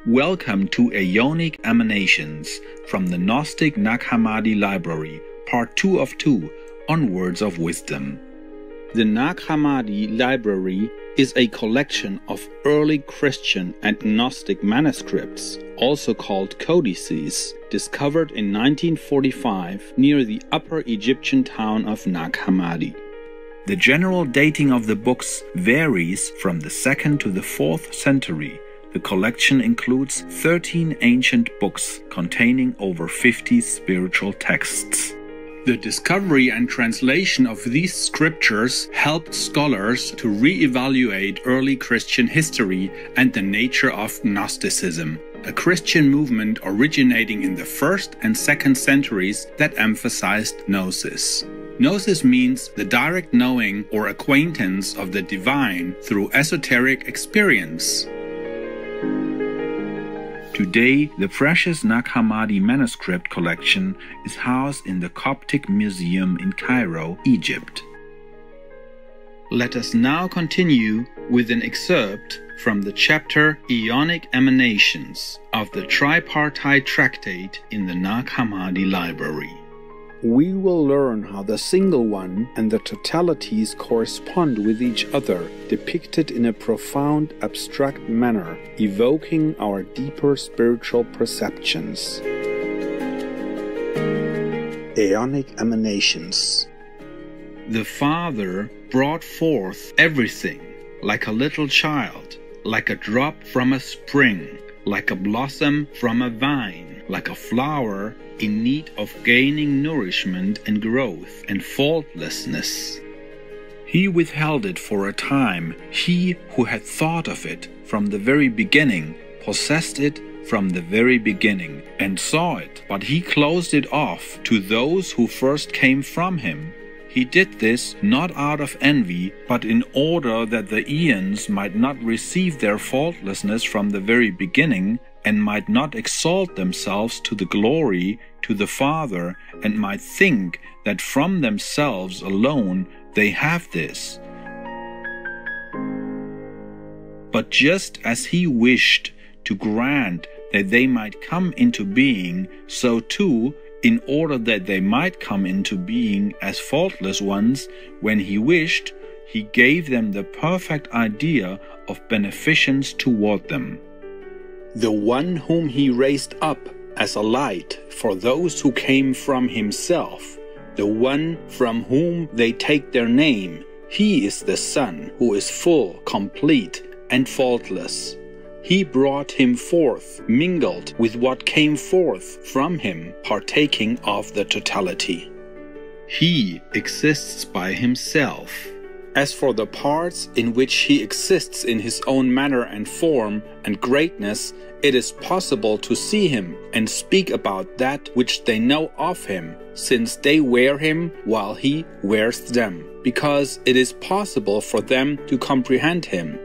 Welcome to Ionic Emanations from the Gnostic Hammadi Library, Part 2 of 2, on Words of Wisdom. The Hammadi Library is a collection of early Christian and Gnostic manuscripts, also called codices, discovered in 1945 near the Upper Egyptian town of Hammadi. The general dating of the books varies from the 2nd to the 4th century. The collection includes 13 ancient books containing over 50 spiritual texts. The discovery and translation of these scriptures helped scholars to re-evaluate early Christian history and the nature of Gnosticism, a Christian movement originating in the 1st and 2nd centuries that emphasized gnosis. Gnosis means the direct knowing or acquaintance of the divine through esoteric experience. Today, the precious Hammadi manuscript collection is housed in the Coptic Museum in Cairo, Egypt. Let us now continue with an excerpt from the chapter Ionic Emanations of the tripartite tractate in the Hammadi Library. We will learn how the single one and the totalities correspond with each other, depicted in a profound, abstract manner, evoking our deeper spiritual perceptions. Ionic Emanations. The Father brought forth everything, like a little child, like a drop from a spring, like a blossom from a vine, like a flower in need of gaining nourishment and growth and faultlessness. He withheld it for a time. He who had thought of it from the very beginning possessed it from the very beginning and saw it, but he closed it off to those who first came from him. He did this not out of envy, but in order that the eons might not receive their faultlessness from the very beginning, and might not exalt themselves to the glory to the Father, and might think that from themselves alone they have this. But just as he wished to grant that they might come into being, so too, in order that they might come into being as faultless ones, when he wished, he gave them the perfect idea of beneficence toward them. The one whom he raised up as a light for those who came from himself, the one from whom they take their name, he is the Son who is full, complete, and faultless. He brought him forth, mingled with what came forth from him, partaking of the totality. He exists by himself. As for the parts in which he exists in his own manner and form and greatness, it is possible to see him and speak about that which they know of him, since they wear him while he wears them, because it is possible for them to comprehend him.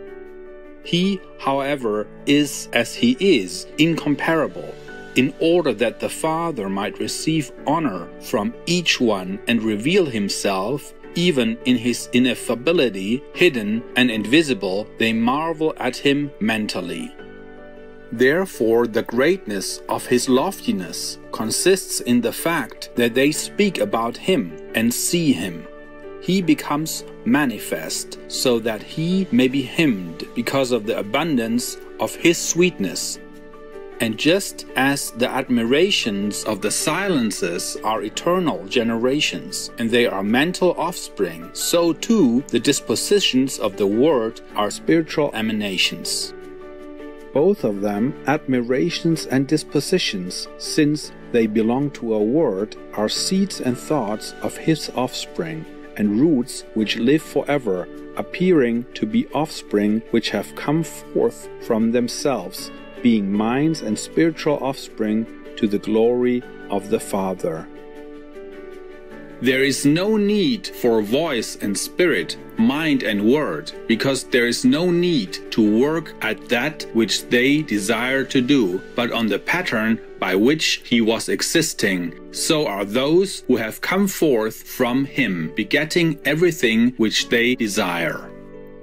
He, however, is as he is, incomparable, in order that the Father might receive honor from each one and reveal himself. Even in his ineffability, hidden and invisible, they marvel at him mentally. Therefore, the greatness of his loftiness consists in the fact that they speak about him and see him. He becomes manifest so that he may be hymned because of the abundance of his sweetness. And just as the admirations of the silences are eternal generations, and they are mental offspring, so too the dispositions of the Word are spiritual emanations. Both of them, admirations and dispositions, since they belong to a Word, are seeds and thoughts of His offspring, and roots which live forever, appearing to be offspring which have come forth from themselves, being minds and spiritual offspring to the glory of the Father. There is no need for voice and spirit, mind and word, because there is no need to work at that which they desire to do, but on the pattern by which he was existing. So are those who have come forth from him, begetting everything which they desire.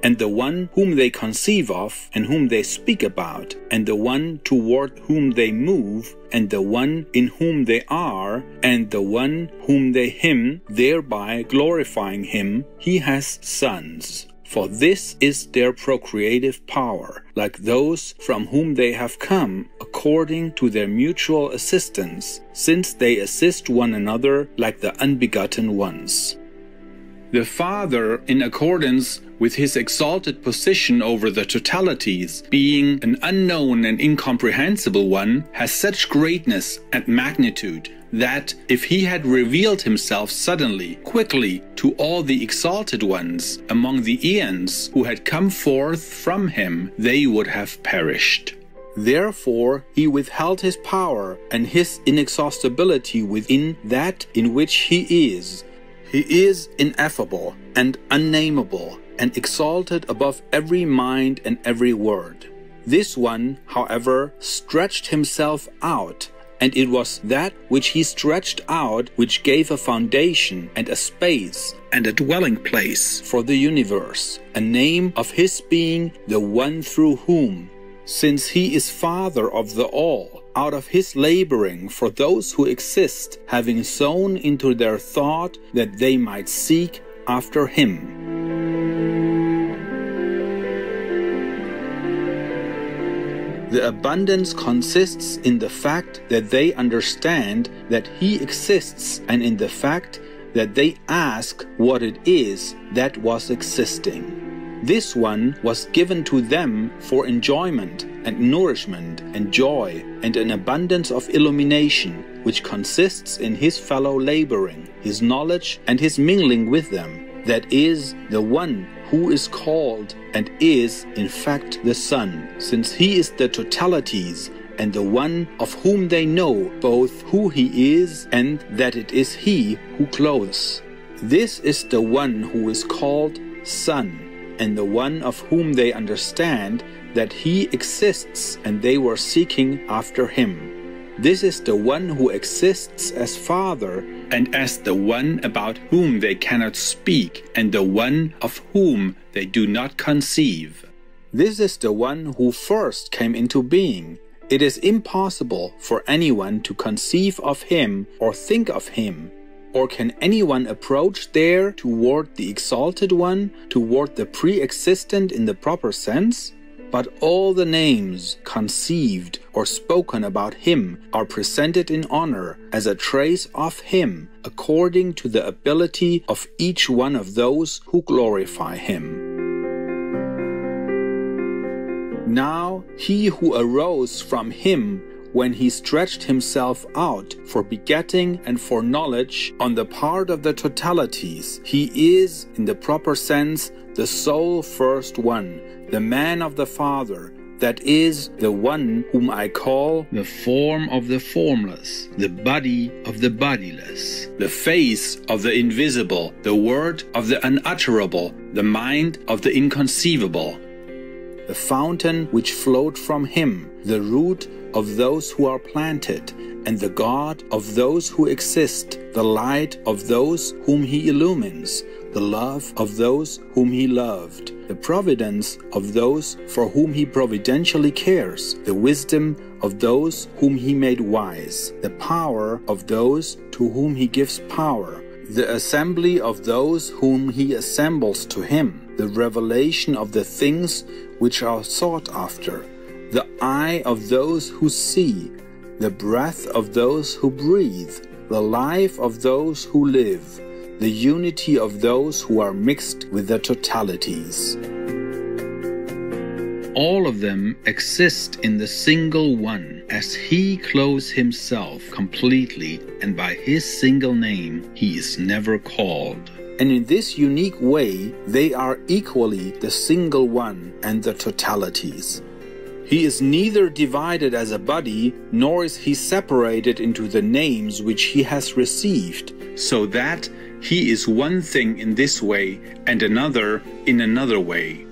and the one whom they conceive of, and whom they speak about, and the one toward whom they move, and the one in whom they are, and the one whom they hymn, thereby glorifying him, he has sons. For this is their procreative power, like those from whom they have come, according to their mutual assistance, since they assist one another like the unbegotten ones. The Father, in accordance with his exalted position over the totalities, being an unknown and incomprehensible one, has such greatness and magnitude that if he had revealed himself suddenly, quickly, to all the exalted ones among the eons who had come forth from him, they would have perished. Therefore he withheld his power and his inexhaustibility within that in which he is. He is ineffable and unnameable and exalted above every mind and every word. This one, however, stretched himself out, and it was that which he stretched out which gave a foundation and a space and a dwelling place for the universe, a name of his being the one through whom, since he is Father of the all, out of his laboring for those who exist, having sown into their thought that they might seek after him. The abundance consists in the fact that they understand that he exists, and in the fact that they ask what it is that was existing. This one was given to them for enjoyment and nourishment and joy and an abundance of illumination, which consists in his fellow laboring, his knowledge and his mingling with them. That is the one who is called and is in fact the Son, since he is the totalities and the one of whom they know both who he is and that it is he who clothes. This is the one who is called Son, and the one of whom they understand that he exists and they were seeking after him. This is the one who exists as Father and as the one about whom they cannot speak and the one of whom they do not conceive. This is the one who first came into being. It is impossible for anyone to conceive of him or think of him. Or can anyone approach there toward the exalted one, toward the pre-existent in the proper sense? But all the names conceived or spoken about him are presented in honor as a trace of him, according to the ability of each one of those who glorify him. Now he who arose from him when he stretched himself out for begetting and for knowledge on the part of the totalities, he is, in the proper sense, the sole first one, the man of the Father, that is, the one whom I call the form of the formless, the body of the bodiless, the face of the invisible, the word of the unutterable, the mind of the inconceivable, the fountain which flowed from him, the root of those who are planted, and the God of those who exist, the light of those whom he illumines, the love of those whom he loved, the providence of those for whom he providentially cares, the wisdom of those whom he made wise, the power of those to whom he gives power, the assembly of those whom he assembles to him, the revelation of the things which are sought after, the eye of those who see, the breath of those who breathe, the life of those who live, the unity of those who are mixed with the totalities. All of them exist in the single one, as he clothes himself completely, and by his single name he is never called. And in this unique way, they are equally the single one and the totalities. He is neither divided as a body, nor is he separated into the names which he has received, so that he is one thing in this way and another in another way.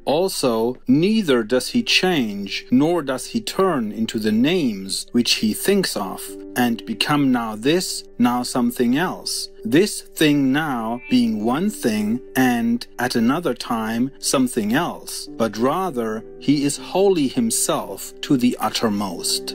Also, neither does he change, nor does he turn into the names which he thinks of, and become now this, now something else. This thing now being one thing, and at another time something else, but rather he is wholly himself to the uttermost.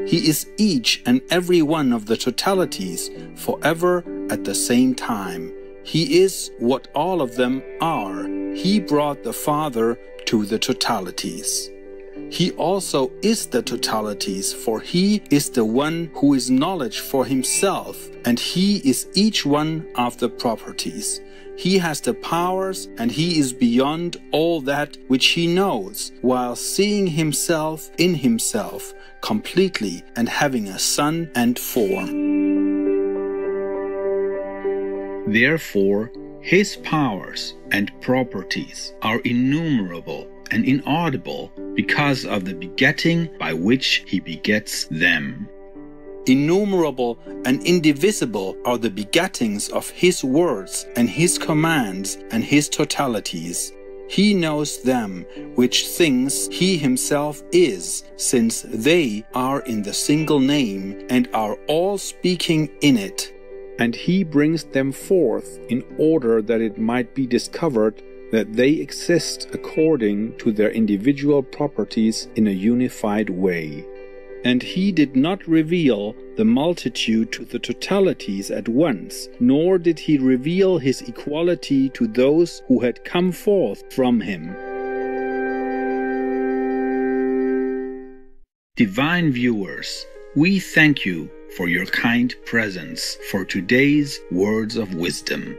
He is each and every one of the totalities forever at the same time. He is what all of them are. He brought the Father to the totalities. He also is the totalities, for he is the one who is knowledge for himself, and he is each one of the properties. He has the powers, and he is beyond all that which he knows, while seeing himself in himself completely and having a son and form. Therefore, his powers and properties are innumerable and inaudible because of the begetting by which he begets them. Innumerable and indivisible are the begettings of his words and his commands and his totalities. He knows them which things he himself is, since they are in the single name and are all speaking in it. And he brings them forth in order that it might be discovered that they exist according to their individual properties in a unified way. And he did not reveal the multitude to the totalities at once, nor did he reveal his equality to those who had come forth from him. Divine viewers, we thank you for your kind presence for today's words of wisdom.